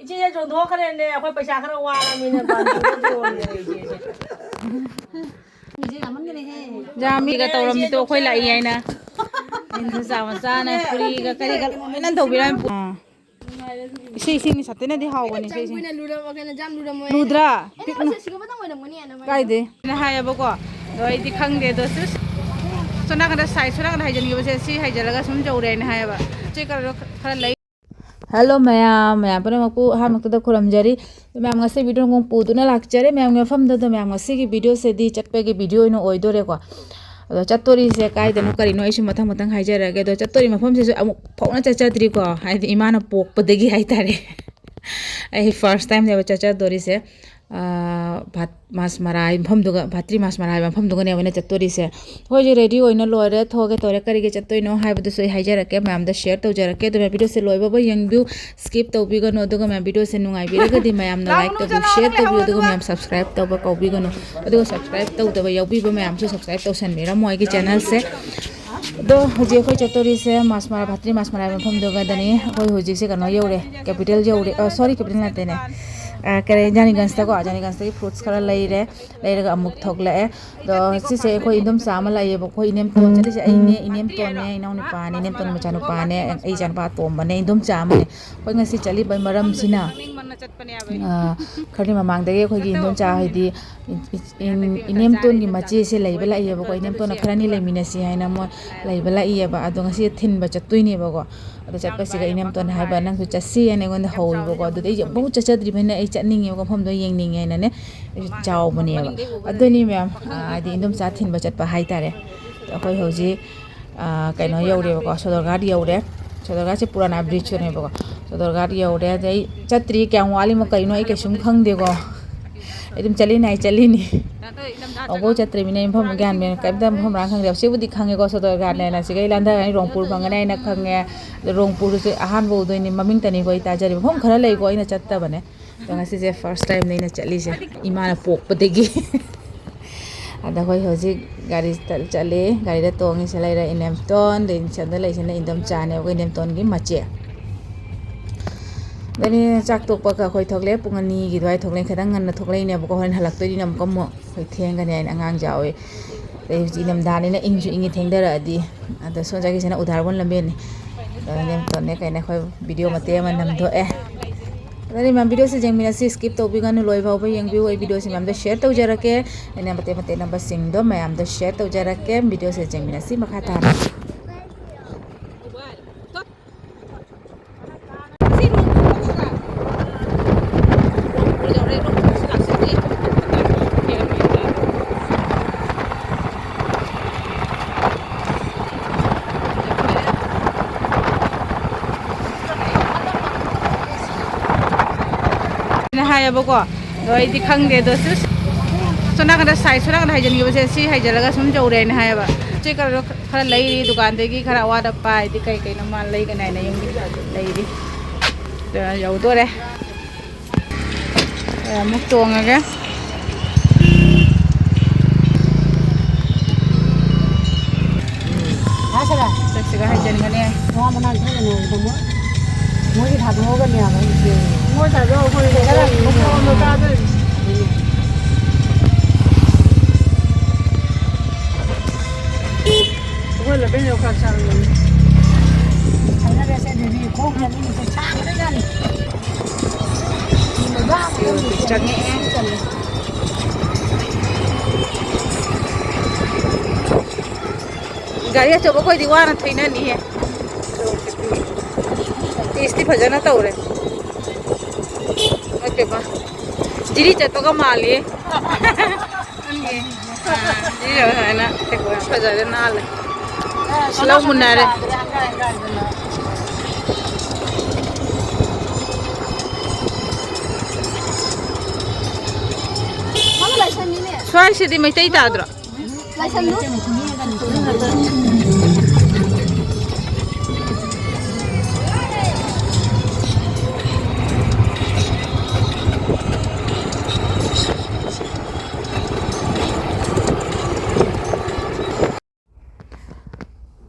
이제 좀 더 그랬네. 아빠 पैसा खरा वाला जामीगा तौरम तो खोई लाई है ना इंद्र सावंसाना पूरी का करी का इनन तो बिराम इसी सत्ते ने दिखाओ बनी इसी लूद्रा काय दे ना हाय बको दो इति खंग दे दो सोना का साइज सोना का हाइजन के बसे सी हाइजन लगा सुन जौरे ने हाय बा चेक कर खरा लाई हेलो मैम मैम पर मकु हा मक तो खुरमजरी मैम ngasi वीडियो को पुदुना लाक्चरे मैम मफम दो मैम ngasi की वीडियो से दी चटपे की वीडियो इन ओइदोरे को अदो चत्तोरी से कायदनो करिनो इसी मथंग मथंग हाइजरगे दो चत्तोरी मफम से अमुक फौना चचद्री को हाइदि इमाना पोकपदगी हाइतारे आई फर्स्ट टाइम देव चचदोरी से भात मास मराई मफमदुगा भात्री मास मराई मफमदुगा नेवने चत्तोरी से होजे रेडी होइनो लोरे थोगे तोरे करिगे चत्तोइनो हाइबदु सोई हाइजरके मैम द शेयर तौजरके दो वीडियो से लोइबो यंगबिउ स्किप तौबिगनो दुगा मैम वीडियो से नुंगाई बिरगदि मैम न लाइक तौबि शेयर तौबि दुगा मैम सब्सक्राइब तौबा कौबिगनो दुगा सब्सक्राइब तौदबा यौबिबो मैम से सब्सक्राइब तौसनमेरा मोइगे चैनल से दो हुजी अखोई चत्तोरी से मास मरा भात्री मास मराई मफमदुगा दनी अखोई हुजी से कनो you're capital you're sorry capital नातेने करे जानीगंज तक जानीगंज की फ्रूट्स खरा लेरे लेरगा अमुक थोकले तो सिसे कोई इंदम सामा लाइए बको इनेम तो चली से इने इनेम तो ने इनाउ ने पानी इनेम तो ने मचानु पाने ए जान पा तो मने इंदम चामने कोई ngasi चली बै मरम सिना खरनि ममांग दगे कोई इंदम चा हइदी इनेम तो नि मचे से लेबला इए बको इनेम तो न खरनि लेमिनसी हाइना मो लेबला इए बा अदो ngasi थिनबा चतुइने बको अदो चटपसिगा इनेम तो न हाइबा नंग चसी एने गोन हौइ बको अदो दे बहु चचद्रि भने ए चटनिंगे को फमदो येंगनिंगे ने चाव बनेबा अदोनी मैम आदि इंदम चा थिनबा चटपा हाइतारे अखोई हौजी कइनो यौरेबको सदरघाट यौरे सदरघाट से पुराना ब्रिज नेबको सदरघाट यौरे दे चत्री क्यां वाली म कइनो ए केसुम खंगदेको एकदम चली नाइ चलीनी अबो चत्री मिने फम ज्ञान में कइदा फम रा खंगदे सेबुदि खंगेको सदरघाट नेना सिगै लांदा रोंगपुर बंगने ना खंगे रोंगपुर से अहानबो दोइनि ममिंग तनि गoi ताजरि फम खरा लेको इना चत्ता बने तो ngasi से फर्स्ट टाइम नैना चली से इमाना पोकपदगी अदा होय होजी गाड़ी चले गाड़ी रे तोंगी से लेरा इनेमटन दिन चंदा लेसिना इंदम चाने को इनेमटन की मचे दनि चाक तोकपा का खोय थोकले पुंगनी gi dwai थोकले खदंग ngन थोकले ने बको होन हलक्तोइ दिनम कम खोय थेंगने आइन अंगांग जावे रे इनम दाने ना इंजु इंगी थेंगदरा अदि अदा सोजागी सेना उधारबन लंबेन इनेमटन ने कइना खोय वीडियो मते मन नमदो अरे मैम वीडियो से जेंग से स्किप तौबिगनु लोइ फावबा येंगबिउ ए वीडियो से मैम द शेयर तौजरके एने मते मते नंबर सिंग दो मैम द शेयर तौजरके वीडियो से जेंग से मखा ताना हाय बको दो इति खंगदे दो सोना का साइज सोना का हाइजन के बसे सी हाइजन लगा सुन जौरे ने हाय बा चेक कर खरा लेरी दुकान देगी खरा वादा पाई दि कई कई न माल लेगा नाइ न यंग लेरी तो यौ दोरे मुक तोंगगे हासरा सेक्सिगा हाइजन गने वा मना थने दमो मोजी थादो गने आ भाई मो थादो कोइ जरा मो तादो Wala ben yo kasang ni. Sana rasa diri ko kan ni sa chang na gan. Ni ba ko ni chang ni. गाड़ी चोबो कोई दीवार थैना नहीं है टेस्टी भजना तौरे ओके बा जिरी चतो का माली जिरी है ना देखो भजना नाल स्लो मुन्नारे स्वाई सिदी में तई ताद्रो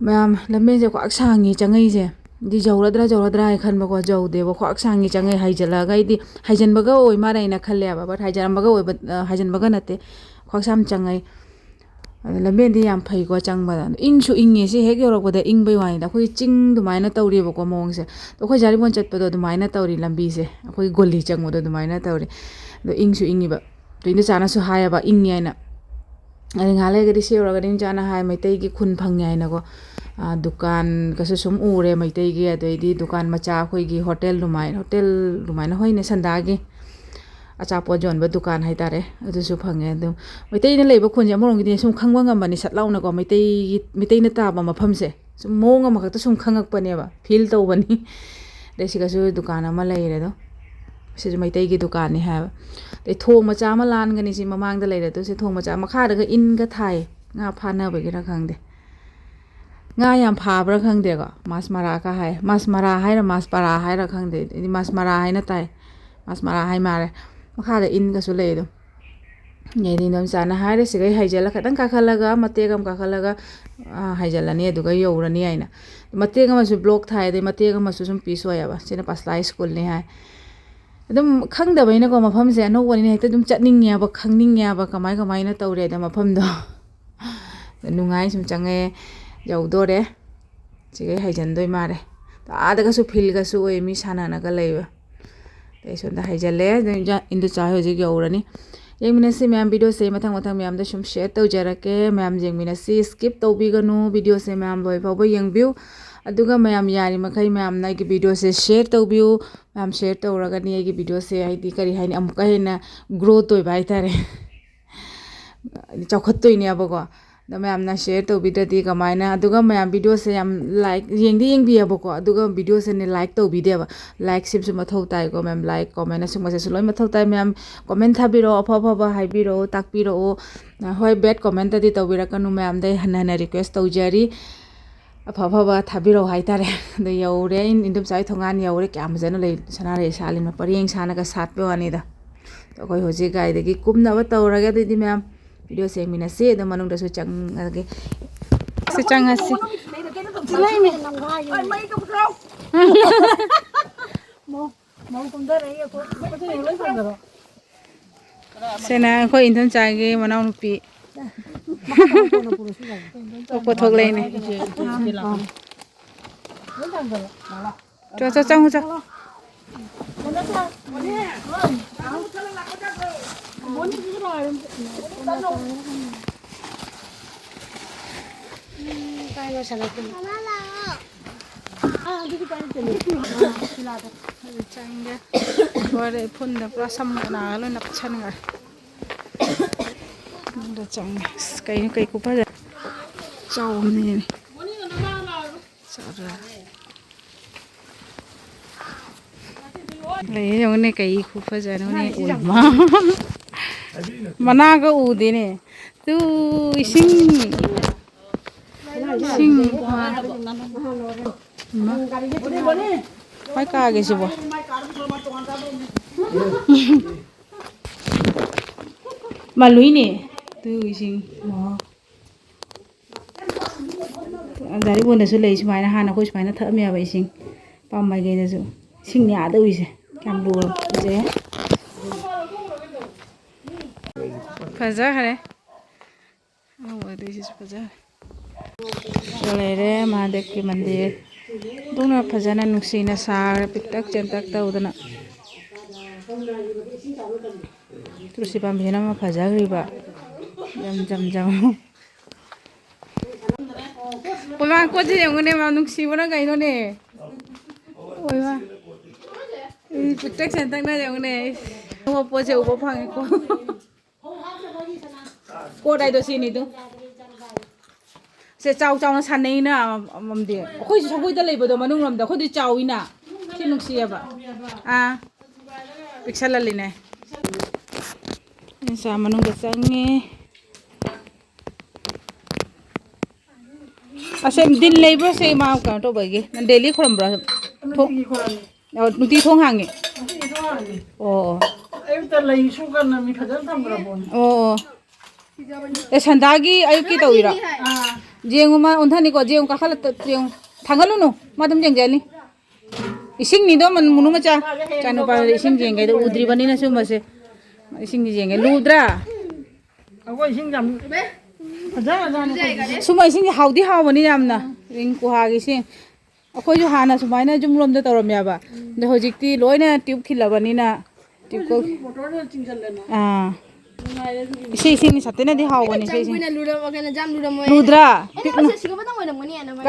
मैम लम्बे से को सांगी चंगई से ꯗꯤ ꯖꯧꯔꯗ꯭ꯔꯥ ꯍꯥꯏ ꯈꯟꯕꯀꯣ ꯖꯧꯗꯦꯕ ꯈ꯭ꯋꯥꯛ ꯁꯥꯡꯉꯤ ꯆꯪꯉꯦ ꯍꯩꯖꯤꯜꯂꯒ ꯑꯩꯗꯤ ꯍꯩꯖꯤꯟꯕꯒ ꯑꯣꯏ ꯃꯥꯜꯂꯦ ꯑꯩꯅ ꯈꯜꯂꯦꯕ ꯕꯠ ꯍꯩꯖꯔꯝꯕꯒ ꯑꯣꯏꯕ ꯍꯩꯖꯤꯟꯕꯒ ꯅꯠꯇꯦ ꯈ꯭ꯋꯥꯛꯁꯥꯝ ꯆꯪꯉꯩ ꯑꯗ ꯂꯝꯕꯦꯟꯗꯤ ꯌꯥꯝ ꯐꯩꯀꯣ ꯆꯪꯕꯗ ꯏꯪꯁꯨ ꯏꯪꯉꯦ ꯁꯤ ꯍꯦꯛ ꯌꯧꯔꯛꯄꯗ ꯏꯪꯕꯩ ꯋꯥꯅꯤꯗ ꯑꯩꯈꯣꯏ ꯆꯤꯡ ꯑꯗꯨꯃꯥꯏꯅ ꯇꯧꯔꯤꯕꯀꯣ ꯃꯑꯣꯡꯁꯦ ꯑꯗꯣ ꯑꯩꯈꯣꯏ ꯖꯥꯔꯤꯕꯣꯟ ꯆꯠꯄꯗꯣ ꯑꯗꯨꯃꯥꯏꯅ ꯇꯧꯔꯤ ꯂꯝꯕꯤꯁꯦ ꯑꯩꯈꯣꯏ ꯒꯣꯂꯤ ꯆꯪꯕꯗꯣ ꯑꯗꯨꯃꯥꯏꯅ ꯇꯧꯔꯤ ꯑꯗꯣ ꯏꯪꯁꯨ ꯏꯪꯉꯤꯕ ꯇꯨꯏꯅ ꯆꯥꯅꯁꯨ ꯍꯥꯏꯌꯦꯕ ꯏꯪꯉꯦ ꯍꯥꯏꯅ ꯑꯗꯩ ꯉꯥꯏꯍꯥꯛ ꯂꯩꯔꯒꯗꯤ ꯁꯤ ꯌꯧꯔꯒꯗꯤ ꯆꯥꯅ ꯍꯥꯏ ꯃꯩꯇꯩꯒꯤ ꯈꯨꯟ ꯐꯪꯉꯦ ꯍꯥꯏꯅꯀோ ꯗꯨꯀꯥꯟꯒꯁꯨ ꯁꯨꯝ ꯎꯔꯦ ꯃꯩꯇꯩꯒꯤ ꯑꯗꯩꯗꯤ ꯗꯨꯀꯥꯟ ꯃꯆꯥ ꯑꯩꯈꯣꯏꯒꯤ ꯍꯣꯇꯦꯜ ꯑꯗꯨꯃꯥꯏꯅ ꯍꯣꯏꯅꯦ ꯁꯟꯗꯥꯒꯤ ꯑꯆꯥꯄꯣꯠ ꯌꯣꯟꯕ ꯗꯨꯀꯥꯟ ꯍꯥꯏꯇꯥꯔꯦ ꯑꯗꯨꯁꯨ ꯐꯪꯉꯦ ꯑꯗꯨꯝ ꯃꯩꯇꯩꯅ ꯂꯩꯕ ꯈꯨꯟꯁꯦ ꯑꯃꯔꯣꯝꯒꯤꯗꯤ ꯁꯨꯝ ꯈꯪꯕ ꯉꯝꯕꯅꯤ ꯁꯠ ꯂꯥꯎꯅꯀꯣ ꯃꯩꯇꯩꯅ ꯇꯥꯕ ꯃꯐꯝꯁꯦ ꯁꯨꯝ ꯃꯑꯣꯡ ꯑꯃꯈꯛꯇ ꯁꯨꯝ ꯈꯪꯉꯛꯄꯅꯦꯕ ꯐꯤꯜ ꯇꯧꯕꯅꯤ ꯑꯗꯩ ꯁꯤꯒꯁꯨ ꯗꯨꯀꯥꯟ ꯑꯃ ꯂꯩꯔꯦ ꯑꯗꯣ ꯁꯤꯁꯨ ꯃꯩꯇꯩꯒꯤ ꯗꯨꯀꯥꯟꯅꯤ ꯍꯥꯏꯕ ꯑꯗꯩ ꯊꯣꯡ ꯃꯆꯥ ꯑꯃ ꯂꯥꯟꯒꯅꯤ ꯁꯤ ꯃꯃꯥꯡꯗ ꯂꯩꯔꯦ ꯑꯗꯨ ꯁꯤ ꯊꯣꯡ ꯃꯆꯥ ꯃꯈꯥꯗꯒ ꯏꯟꯒ ꯊꯥꯏ ꯉꯥ ꯐꯥꯅꯕꯒꯤꯔ ꯈꯪꯗꯦ ꯉꯥ ꯌꯥꯝ ꯐꯥꯕ꯭ꯔꯥ ꯈꯪꯗꯦꯀꯣ ꯃꯥꯁ ꯃꯔꯥꯀ ꯍꯥꯏ ꯃꯥꯁ ꯃꯔꯥ ꯍꯥꯏꯔ ꯃꯥꯁ ꯄꯔꯥ ꯍꯥꯏꯔ ꯈꯪꯗꯦ ꯑꯩꯗꯤ ꯃꯥꯁ ꯃꯔꯥ ꯍꯥꯏꯅ ꯇꯥꯏ ꯃꯥꯁ ꯃꯔꯥ ꯍꯥꯏ ꯃꯥꯜꯂꯦ ꯃꯈꯥꯗ ꯏꯟꯒꯁꯨ ꯂꯩ ꯑꯗꯨꯝ ꯌꯥꯏꯗꯤ ꯑꯗꯨꯝ ꯆꯥꯅ ꯍꯥꯏꯔꯦ ꯁꯤꯒꯩ ꯍꯩꯖꯜꯂ ꯈꯤꯇꯪ ꯀꯥꯈꯠꯂꯒ ꯃꯇꯦꯛ ꯑꯃ ꯀꯥꯈꯠꯂꯒ ꯍꯩꯖꯜꯂꯅꯤ ꯑꯗꯨꯒ ꯌꯧꯔꯅꯤ ꯍꯥꯏꯅ ꯃꯇꯦꯛ ꯑꯃꯁꯨ ꯕ꯭ꯂꯣꯛ ꯊꯥꯏ ꯑꯗꯩ ꯃꯇꯦꯛ ꯑꯃꯁꯨ ꯁꯨꯝ ꯄꯤꯁ ꯑꯣꯏꯌꯦꯕ ꯁꯤꯅ ꯄꯥꯁꯂꯥꯏ ꯁ꯭ꯀꯨꯜꯅꯤ ꯍꯥꯏ ꯑꯗꯨꯝ ꯈꯪꯗꯕꯩꯅꯀꯣ ꯃꯐꯝꯁꯦ ꯑꯅꯧꯕꯅꯤꯅ ꯍꯦꯛꯇ ꯑꯗꯨꯝ ꯆꯠꯅꯤꯡꯉꯦꯕ ꯈꯪꯅꯤꯡꯉꯦꯕ ꯀꯃꯥꯏꯅ ꯇꯧꯔꯦꯗ ꯃꯐꯝꯗꯣ ꯅꯨꯡꯉꯥꯏ ꯁꯨꯝ ꯆꯪꯉꯦ ꯌꯧꯗꯣꯔꯦ ꯁꯤꯒꯩ ꯍꯩꯖꯟꯗꯣꯏ ꯃꯥꯜꯂꯦ ꯑꯥꯗꯒꯁꯨ ꯐꯤꯜꯒꯁꯨ ꯑꯣꯏ ꯃꯤ ꯁꯥꯟꯅꯅꯒ ꯂꯩꯕ ꯑꯗꯩ ꯁꯣꯝꯗ ꯍꯩꯖꯜꯂꯦ ꯏꯟꯗꯨꯆꯥ ꯍꯧꯖꯤꯛ ꯌꯧꯔꯅꯤ ꯌꯦꯡꯃꯤꯟꯅꯁꯤ ꯃꯌꯥꯝ ꯚꯤꯗꯤꯑꯣꯁꯦ ꯃꯊꯪ ꯃꯌꯥꯝꯗ ꯁꯨꯝ ꯁꯦꯌꯔ ꯇꯧꯖꯔꯛꯀꯦ ꯃꯌꯥꯝ ꯌꯦꯡꯃꯤꯟꯅꯁꯤ ꯁ꯭ꯀꯤꯞ ꯇꯧꯕꯤꯒꯅꯨ ꯚꯤꯗꯤꯑꯣꯁꯦ ꯃꯌꯥꯝ ꯂꯣꯏ ꯐꯥꯎꯕ ꯌꯦꯡꯕꯤꯌꯨ ꯑꯗꯨꯒ ꯃꯌꯥꯝ ꯌꯥꯔꯤꯃꯈꯩ ꯃꯌꯥꯝꯅ ꯑꯩꯒꯤ ꯚꯤꯗꯤꯑꯣꯁꯦ ꯁꯦꯌꯔ ꯇꯧꯕꯤꯌꯨ ꯃꯌꯥꯝ ꯁꯦꯌꯔ ꯇꯧꯔꯒꯅꯤ ꯑꯩꯒꯤ ꯚꯤꯗꯤꯑꯣꯁꯦ ꯍꯥꯏꯗꯤ ꯀꯔꯤ ꯍꯥꯏꯅꯤ ꯑꯃꯨꯛꯀ ꯍꯦꯟꯅ ꯒ꯭ꯔꯣꯠ ꯑꯣꯏꯕ ꯍꯥꯏꯇꯥꯔꯦ ꯆꯥꯎꯈꯠꯇꯣꯏꯅꯦꯕꯀꯣ ꯑꯗ ꯃꯌꯥꯝꯅ ꯁꯦꯌꯔ ꯇꯧꯕꯤꯗ꯭ꯔꯗꯤ ꯀꯃꯥꯏꯅ ꯑꯗꯨꯒ ꯃꯌꯥꯝ ꯚꯤꯗꯤꯑꯣꯁꯦ ꯌꯥꯝ ꯂꯥꯏꯛ ꯌꯦꯡꯕꯤꯌꯦꯕꯀꯣ ꯑꯗꯨꯒ ꯚꯤꯗꯤꯑꯣꯁꯦ ꯂꯥꯏꯛ ꯇꯧꯕꯤꯗꯦꯕ ꯂꯥꯏꯛꯁꯤꯁꯨ ꯃꯊꯧ ꯇꯥꯏꯀꯣ ꯃꯌꯥꯝ ꯂꯥꯏꯛ ꯀꯣꯃꯦꯟ ꯑꯁꯤꯒꯨꯝꯕꯁꯤꯁꯨ ꯂꯣꯏ ꯃꯊꯧ ꯇꯥꯏ ꯃꯌꯥꯝ ꯀꯣꯃꯦꯟ ꯊꯥꯕꯤꯔꯛꯑꯣ ꯑꯐꯕ ꯍꯥꯏꯕꯤꯔꯛꯑꯣ ꯇꯥꯛꯄꯤꯔꯛꯑꯣ ꯍꯣꯏ ꯕꯦꯗ ꯀꯣꯃꯦꯟꯇꯗꯤ ꯇꯧꯕꯤꯔꯛꯀꯅꯨ ꯃꯌꯥꯝꯗ ꯍꯟꯅ ꯔꯤꯀ꯭ꯋꯦꯁ ꯇꯧꯖꯔꯤ ꯑꯐꯕ ꯊꯥꯕꯤꯔꯛꯑꯣ ꯍꯥꯏꯇꯥꯔꯦ ꯑꯗ ꯌꯧꯔꯦ ꯏꯟꯗꯨꯝꯆꯥꯒꯤ ꯊꯣꯡꯒꯥꯟ ꯌꯧꯔꯦ ꯀꯌꯥꯝ ꯐꯖꯅ ꯂꯩ ꯁꯅꯥꯔꯩ ꯁꯥꯠꯂꯤꯅꯣ ꯄꯔꯦꯡ ꯁꯥꯅꯒ ꯁꯥꯠꯄ ꯋꯥꯅꯤꯗ ꯑꯩꯈꯣꯏ ꯍꯧꯖꯤꯛ ꯒꯥꯔꯤꯗꯒꯤ ꯀꯨꯝꯅꯕ ꯇꯧꯔꯒꯦ ꯑꯗꯨꯗꯤ ꯃꯌꯥꯝ ꯚꯤꯗꯤꯑꯣ ꯌꯦꯡꯃꯤꯟꯅꯁꯤ ꯑꯗꯨ ꯃꯅꯨꯡꯗꯁꯨ ꯆꯪꯉꯒꯦ ꯆꯪꯉꯁꯤ ꯁꯤꯅ ꯑꯩꯈꯣꯏ ꯏꯟꯗꯣꯝꯆꯥꯒꯤ ꯃꯅꯥꯎꯅꯨꯄꯤ ꯄꯣꯠꯊꯣꯛ ꯂꯩꯅꯦ ꯆꯪꯉꯨ ꯆꯪꯒꯦ ꯂꯣꯏꯔꯦ ꯏꯐꯨꯟꯗ ꯄꯨꯔꯥ ꯁꯝꯒ ꯅꯥꯒ ꯂꯣꯏ ꯅꯞꯁꯟꯈ꯭ꯔꯦ ꯑꯗꯨꯗ ꯆꯪꯉꯦ ꯑꯁ ꯀꯩ ꯈꯨꯐꯖ ꯆꯥꯎꯕꯅꯦ ꯂꯩꯌꯦ ꯌꯦꯡꯉꯨꯅꯦ ꯀꯩ ꯈꯨꯐꯖꯅꯣꯅꯦ ꯑꯣꯏꯃꯥ ꯃꯅꯥꯒ ꯎꯗꯦꯅꯦ ꯇꯨ ꯏꯁꯤꯡ ꯃꯥꯏ ꯀꯥꯒꯦꯁꯤꯕꯣ ꯃꯥꯜꯂꯨꯏꯅꯦ ꯇꯨ ꯏꯁꯤꯡ ꯗꯥꯔꯤꯕꯣꯟꯗꯁꯨ ꯂꯩ ꯁꯨꯃꯥꯏꯅ ꯍꯥꯟꯅ ꯑꯩꯈꯣꯏ ꯁꯨꯃꯥꯏꯅ ꯊꯛꯑꯝꯃꯦꯕ ꯏꯁꯤꯡ ꯄꯥꯝꯕꯩꯒꯩꯗꯁꯨ ꯏꯁꯤꯡ ꯌꯥꯗ ꯎꯏꯁꯦ ꯀꯌꯥꯝ ꯂꯨꯔꯕ ꯐꯖꯩ ꯐꯖꯈ꯭ꯔꯦ ꯑꯗꯨꯏꯁꯤꯁꯨ ꯐꯖꯈ꯭ꯔꯦ ꯂꯩꯔꯦ ꯃꯍꯥꯗꯦꯕꯀꯤ ꯃꯟꯗꯤꯔ ꯑꯗꯨꯅ ꯐꯖꯅ ꯅꯨꯡꯁꯤꯅ ꯁꯥꯈ꯭ꯔꯦ ꯄꯤꯛꯇꯛ ꯆꯦꯟꯇꯛ ꯇꯧꯗꯅ ꯇꯨꯜꯁꯤ ꯄꯥꯝꯕꯤꯅ ꯑꯃ ꯐꯖꯈ꯭ꯔꯤꯕ ꯖꯝ ꯑꯣꯏꯃꯥ ꯀꯣꯠꯁꯦ ꯌꯦꯡꯉꯨꯅꯦ ꯃꯥ ꯅꯨꯡꯁꯤꯕꯅ ꯀꯩꯅꯣꯅꯦ ꯑꯣꯏꯃꯥ ꯄꯤꯛꯇꯛ ꯆꯦꯟꯇꯛꯅ ꯌꯦꯡꯉꯨꯅꯦ ꯑꯅꯧꯕ ꯄꯣꯠꯁꯦ ꯎꯕ ꯐꯪꯉꯦꯀꯣ ꯀꯣꯠ ꯍꯥꯏꯗꯣ ꯁꯤꯅꯤꯗꯨ ꯁꯦ ꯆꯥꯎꯅ ꯁꯥꯟꯅꯩꯅ ꯑꯃꯃꯝꯗꯤ ꯑꯩꯈꯣꯏꯁꯨ ꯁꯪꯒꯣꯏꯗ ꯂꯩꯕꯗꯣ ꯃꯅꯨꯡꯂꯣꯝꯗ ꯑꯩꯈꯣꯏꯗꯤ ꯆꯥꯎꯋꯤꯅ ꯁꯤ ꯅꯨꯡꯁꯤꯌꯦꯕ ꯄꯤꯛꯁꯜꯍꯜꯂꯤꯅꯦ ꯆꯥ ꯃꯅꯨꯡꯗ ꯆꯪꯉꯦ ꯑꯁꯦ ꯗꯤꯟ ꯂꯩꯕ꯭ꯔꯣ ꯁꯦ ꯃꯥ ꯀꯩꯅꯣ ꯇꯧꯕꯒꯤ ꯗꯦꯂꯤ ꯈꯣꯏꯔꯝꯕ꯭ꯔꯣ ꯅꯨꯡꯇꯤ ꯊꯣꯡ ꯍꯥꯡꯉꯦ ꯑꯣ ꯑꯌꯨꯛꯇ ꯂꯩ ꯁꯨꯀꯥꯟꯗ ꯃꯤ ꯐꯖꯅ ꯊꯝꯈ꯭ꯔꯕꯣꯅꯦ ꯑꯣ ꯑꯦ ꯁꯟꯗꯥꯒꯤ ꯑꯌꯨꯛꯀꯤ ꯇꯧꯔꯤꯔꯣ ꯌꯦꯡꯉꯨ ꯃꯥ ꯑꯣꯟꯊꯅꯤꯀꯣ ꯌꯦꯡꯉꯨ ꯀꯥꯈꯠꯂ ꯌꯦꯡꯉꯨ थांगलुनु मदम जेंगजाली इसिंग निदो मन मुनु मचा चानु पा इसिंग जेंगे दो उद्री बनी ना सुमसे इसिंग जेंगे लुद्रा अगो इसिंग जाम सुमा इसिंग हाउदी हावनी यामना रिंग कुहागी सिंग अखोय जो हाना सुमाइना जुमरोम दे तोरम याबा दे होजिकती लोइना ट्यूब खिलाबनीना ट्यूब को इसिंग सतेना दे हावनी इसिंग लुद्रा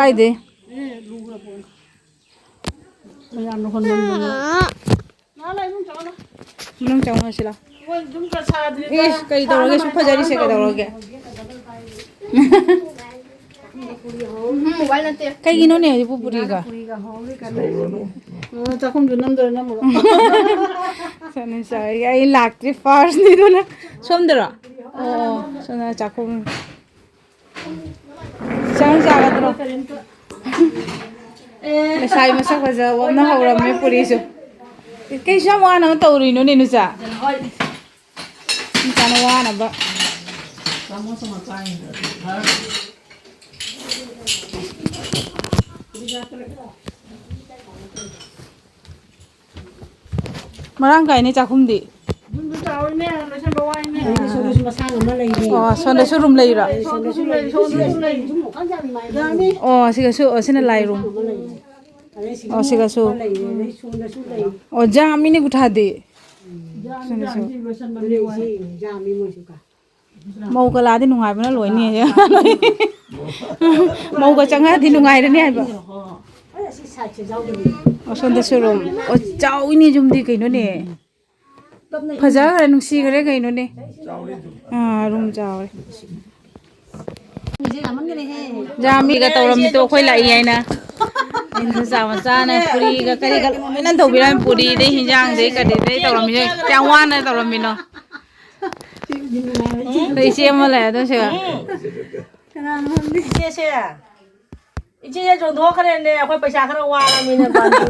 कायदे nung chong na sila kay tawag ay super jari siya kay tawag kay gino niya di po puri ka takum dunam na mo sana siya ay electric fars dito na somdara oh sana chakum saan sa kadro Masay mo sa kaza, wag na hawram may puliso. Kaya siya mga nang taurino nino sa. Hindi ka nawa na ba? Marang kaya ni chakum di. Oh, sonda su room lai ra. Oh, siga su, sina lai room. Oh, siga su. Oh, jami ni kutha de. Mau ka la di nungai ba na loi ni ya. Mau ka changa di nungai ra ni ai ba. Oh, sonda su room. Oh, chau ini jum di kai no ne. Fajar kare nungsi kare kai no ne. Room chau. Jami ka tawram to khoi lai ai na. Insa sama sana puri ka kari ka nan tho biran puri de hinjang de ka de tawram mi changwan na tawram mi no. Dei se ma la do se ba. 이제 정도 그랬네. 거기 पैसा खरा वाला मिने बांधो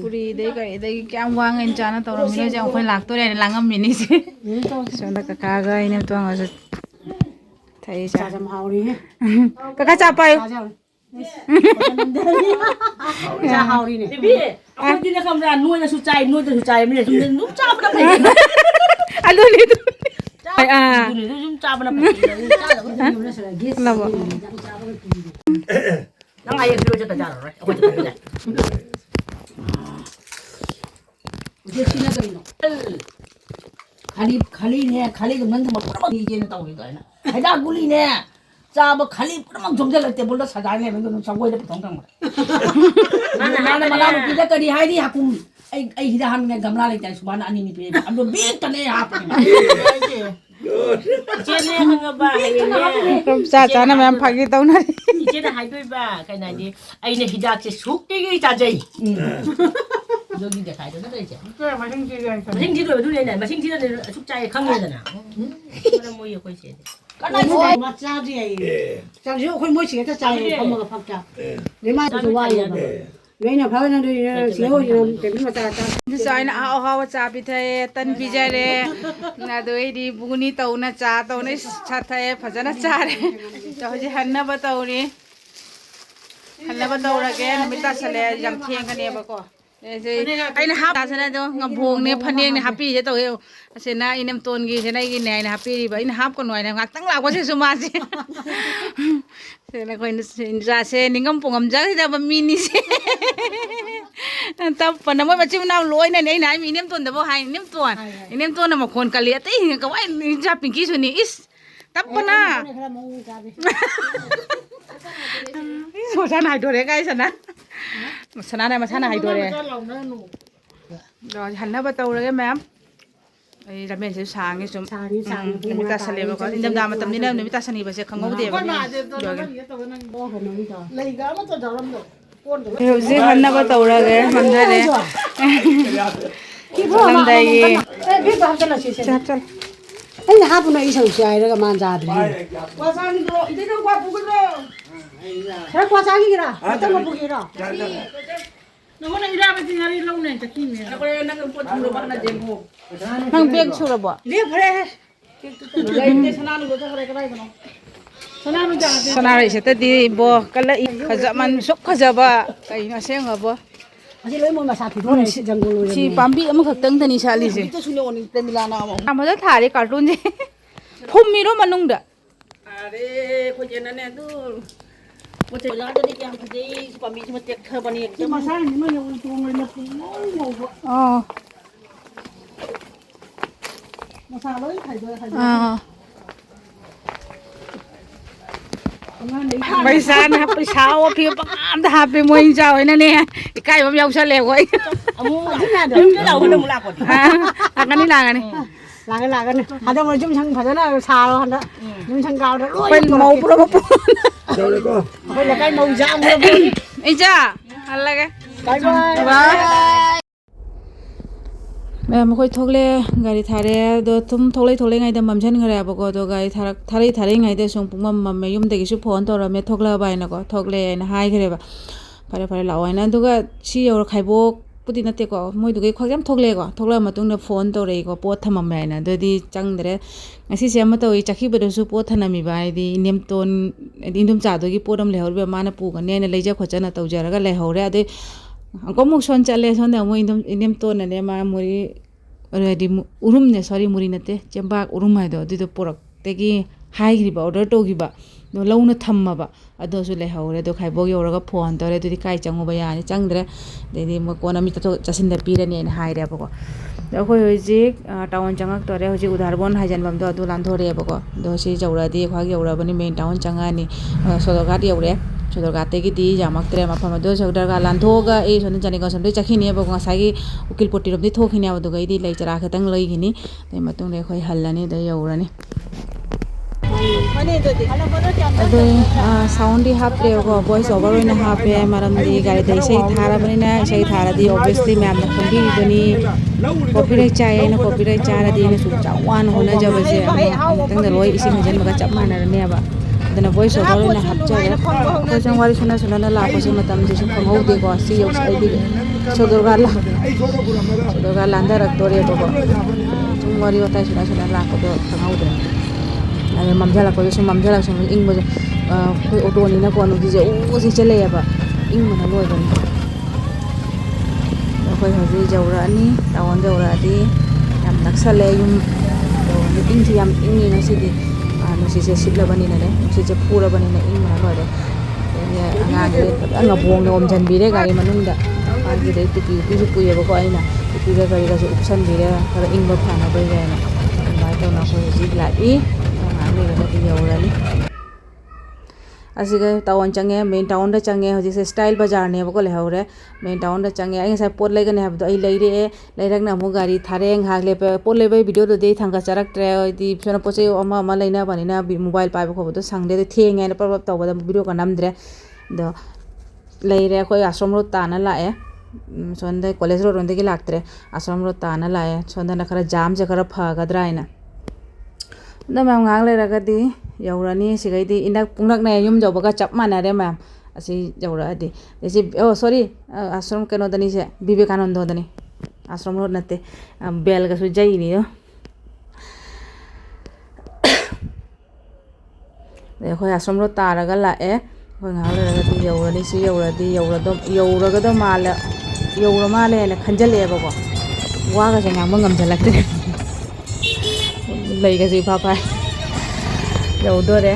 puri de ka de kyang wang en chana tawram mi no jang khoi lak to re langam mi ni se. Sonda ka ka ga ine to nga thai cha jam hauri he ka cha pai cha hauri ne bi ako din na kamra nuôi na su chai mi ne nu cha ba da pai alu ni tu ai nu nu cha ba da pai na ba nang ai kilo cha ta ja rồi ako cha ta je china kari no खाली ने खाली गमन थम पुरम दीजे न तौरी दो ना हैदा गुली ने चाब खाली पुरम जोमजे लगते बोल सजाने में तो संगोय दे पथों कंग ना मला किदा करी हाइदी हाकुम आई हिदा हम ने गमला ले जाय सुबान अनि नि पे अब बे तने हाप जेने हंगबा हाइने cha cha na mam phagi tau na जेने हाइदोय बा काइना दि आई ने हिदा से सुक्ते गई चाजै 저기 이제 가야 되나 이제. 그래 마싱지가 마싱지도 누리네. 마싱지는 숙자에 강요잖아. 그럼 뭐 이거 있어야 돼. 까나이 맞자지. 자기 거기 뭐 시겠다 자기 밥 먹어 밥자. 내 말도 좋아해. 왜냐 바가는데 세워지는 대비 맞자. Design how how cha pi the tan pi ja re na doi di buguni tau na cha tau ne cha the phajana cha re to ji hanna ba tau ri hanna ba tau ra ge namita sale jam theng ka ne ba ko ai na hap ta sana jo ngabong ne phaneng ne happy je to he se na inem ton gi se na gi ne na happy ba in hap ko noi na ngak tang la ko se suma se se na ko in ra se ningam pungam ja da ba mini se ta pa na mo ba chim na loi na nei na mi inem ton da bo hai inem ton na ma khon ka le te ka wai ni ja pinki su ni is tap pa na so sa na do re kai sana sana này mà sana hay đuổi đấy rồi hành nó bắt đầu rồi em ấy là mình sẽ sáng cái chúng mình ta sẽ làm cái đêm đêm mà tầm đến mình ta sẽ đi vào sẽ không có gì rồi hiểu gì hành nó bắt đầu rồi mình đây đấy làm đây chắp chắp anh hấp nó ít sầu xài rồi mà ra đi qua sang đi rồi đi đâu qua bugul rồi Saya kuasa lagi kira, kita mau pergi kira. Namun yang ida mesti nyari long nih, cekini nih. Aku yang nak buat dulu mana jenggo. Nang beg chura bo. Dia pare. Ini sana lu buat kira kira itu. ဒီနေ့ခမရနွေးရစုကြိုက်ဖုံးမကဖောက်ကြလေဒီဖရဲအခုဒီနေ့ခမရနွေးရစုကြိုက်ရကမိုင်းဇာတယ် Nang beg chura bo. ဒီဖရဲအခုဒီနေ့ခမရနွေးရစုကြိုက်ရကမိုင်းဇာတယ် Heuzi Sonari setadi bo kala kazaman sok kazaba kai na senga bo si pambi ama khaktang tani sali je amada thare cartoon je phumiro manungda are ko jena ne du mo te la de ki am phajei pambi ma tek kha bani ek ma sa ni ma ne ul tu ngai na pu mo ma sa loi khai do पैसा ना पैसा वो फिर पकाम ता पे मोइन जा होइना ने इकाई बम याउ सले गoi amu na da ke la ho mu la ko agani lagani lagani ada mo jum sang phajana sa ro handa jum sang gao da pen mau pro pro ko la kai mau jam mo ija allage bye bye bye मैं मखोई थोगले गाड़ी थारे दो तुम थोगले थोगले ngai da mamjan ngare abako do गाड़ी थारे ngai da song pung mam me yum de gi su phone to ra me thogla bai na ko thogle na hai gre ba pare law na duga si yor khaibo puti na te ko moi du gi khojam thogle ko thogla matung na phone to re ko pot thamam mai na do di chang dre ngasi se ma to i chakhi ba do su pot thanami bai di nem ton indum cha do gi podam le hor be ma na pu ga ne na leja khochana to jara ga le hore ade ko mu son chale son da mo indum ton na ne ma muri already urum ne sorry muri nate chembak urum hai do di porak te gi hai gri ba order to gi ba no launa thamma ba ado su le haure do khai bo gi oraga phone tore di kai changu ba ya ni changdre de di mo kona mi to chasin da pire ni ne hai re ba ko do khoi hoi ji town changak tore hoji udharbon hai jan bam do adu lan thore ba ko do si jawra di khwa gi ora bani main town changa ni sodoga di ore sodoga te gi di jamak tre ma phama do sodoga lan thoga e son jani ko sam de chakhini ba ko ngasai gi ukil poti rob di thokhini ba do ga di lai chara khatang lai gini te matung re khoi hallani da yaurani ade sound di hapre ko voice over ina hape maram di gari dai sei thara bani na sei thara di obviously ma'am na khombi bani copyright chai na copyright chara di na su chawan hona jaba je tang da loi isi majan maga chap mana ne ba dana voice over ina hapcha re ko jang wari suna na la ko se matam je su khangau de ko si yo sai di sodorga la ndar tore to ko chung wari otai suna la ko do khangau de अरे ममझला को जैसे ममझला से इंग बजे कोई auto नहीं ना कौन उसी से चले या बा इंग मना लोय बन कोई हजी जौरा नी टाउन जौरा दी यम नक्सले युम इंग से यम इंग ना सिदी नुसी से सिबला बनी ना ने नुसी से पूरा बनी ना इंग मना लोय ये अंगांग ये अंगा बोंग ने ओमजन बिरे गाड़ी मनुंग दा आगे दे टिपी पिसु पुये बको आइना टिपी गा गाड़ी का से ऑप्शन बिरे कर इंग बा फाना बे जाए ना बाय तो ना कोई हजी लाई asiga tawon change main town da change hoji se style bazar ne bako le hore main town da change ai sai pot laiga ne habdo ai leire leirak na mo gari thareng hak le pot le bai video do de thanga charak tre di sona poche ama leina bani na mobile pa ko do sangde de theng ai na par taw da video ka namdre do leire ko ashram ro ta na la e sonda college ro ronde ki laktre ashram ro ta na la e sonda na khara jam je khara pha gadra ina da mam ngang le raga di yaurani sigai di indak pungnak na yum job ga chap mana re mam asi jaura di desi oh sorry ashram keno dani se vivekananda dani ashram ro nate bel ga su jai ni yo de khoi ashram ro taraga la e khoi ngang le raga di yaurani si yaura di yaura ga do mala yaura male na khanjale ba ko wa ga se ngam ngam jalak de lấy cái gì pha dầu đôi đấy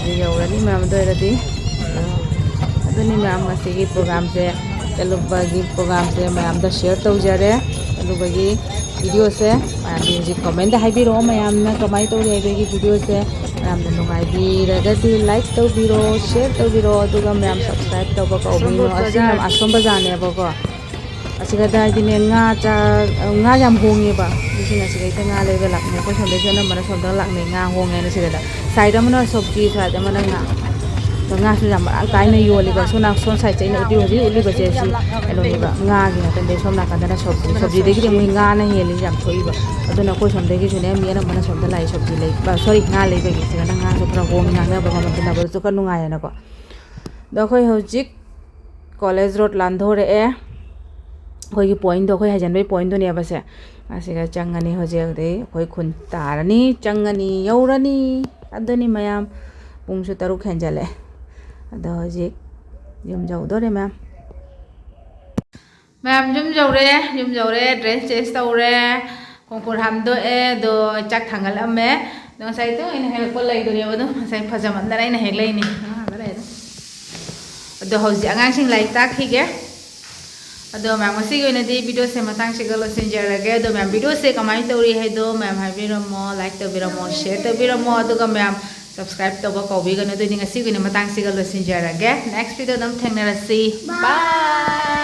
thì dầu là đi mà đôi là đi đôi này mà cái program से चलो बाकी program से मैं हम तो share तो जा रहे चलो बाकी video से मैं भी comment है भी रो मैं हमने कमाई तो रहे बाकी video से मैं हम दोनों का भी रगती like तो भी रो share तो भी रो तो हम subscribe तो बको भी रो ऐसे हम आश्रम बजाने बको asiga da dine nga jam honge ba disina asiga ita nga le lak ne ko sonde jona mana sonda lak ne nga honge ne siga da sai da mana sobji sa da mana nga to nga su jam al kai ne yoli ba sona son sai chai ne uli ba je si elo ni ba nga gi na tende somna ka da sobji de gi mu nga na heli jam thoi ba aduna ko sonde gi sune mi na mana sonda lai sobji le ba sorry nga le ba gi siga na nga so pra hong nga ba ma na ba so ka nu nga ya na ko da khoi hojik college road landhore e khoi point do khoi hajan bai point do ne ba se asiga changani hoje de khoi khun tarani changani yaurani adani mayam ꯄꯨꯡꯁꯨ 6 ꯍꯦꯟꯖꯜꯂꯦ ꯑꯗꯣ ꯍꯧꯖꯤꯛ ꯌꯨꯝ ꯌꯧꯗꯣꯔꯦ ꯃꯌꯥꯝ ꯌꯨꯝ ꯌꯧꯔꯦ dress change ꯇꯧꯔꯦ ꯈꯣꯡꯈꯨꯠ ꯍꯥꯝꯗꯣꯛꯑꯦ ꯑꯗꯣ ꯆꯥꯛ ꯊꯥꯡꯒꯠꯂꯝꯃꯦ ꯑꯗꯣ ꯉꯁꯥꯏꯗꯣ ꯑꯩꯅ ꯍꯦꯛꯂꯛꯄ ꯂꯩꯗꯣꯏꯅꯦꯕ ꯑꯗꯨꯝ ꯉꯁꯥꯏ ꯐꯖꯃꯟꯗꯅ ꯑꯩꯅ ꯍꯦꯛꯂꯛꯏꯅꯤ ꯑꯗꯣ ꯍꯧꯖꯤꯛ ꯑꯉꯥꯡꯁꯤꯡ ꯂꯥꯏꯔꯤꯛ ꯇꯥꯛꯈꯤꯒꯦ ꯑꯗꯣ ꯃꯌꯥꯝ ꯉꯁꯤꯒꯤ ꯑꯣꯏꯅꯗꯤ ꯚꯤꯗꯤꯑꯣꯁꯦ ꯃꯇꯥꯡꯁꯤꯒ ꯂꯣꯏꯁꯤꯟꯖꯔꯒꯦ ꯑꯗꯣ ꯃꯌꯥꯝ ꯚꯤꯗꯤꯑꯣꯁꯦ ꯀꯃꯥꯏꯅ ꯇꯧꯔꯤ ꯍꯥꯏꯗꯣ ꯃꯌꯥꯝ ꯍꯥꯏꯕꯤꯔꯝꯃꯣ ꯂꯥꯏꯛ ꯇꯧꯕꯤꯔꯝꯃꯣ ꯁꯦꯌꯔ ꯇꯧꯕꯤꯔꯝꯃꯣ ꯑꯗꯨꯒ ꯃꯌꯥꯝ ꯁꯕꯁꯀ꯭राꯏꯕ ꯇꯧꯕ ꯀꯥꯎꯕꯤꯒꯅꯨ ꯑꯗꯨꯗꯤ ꯉꯁꯤꯒꯤ ꯑꯣꯏꯅ ꯃꯇꯥꯡꯁꯤꯒ ꯂꯣꯏꯁꯤꯟꯖꯔꯒꯦ ꯅꯦꯛꯁ ꯚꯤꯗꯤꯑꯣꯗ ꯑꯃꯨꯛ ꯊꯦꯡꯅꯔꯁꯤ ꯕꯥꯏ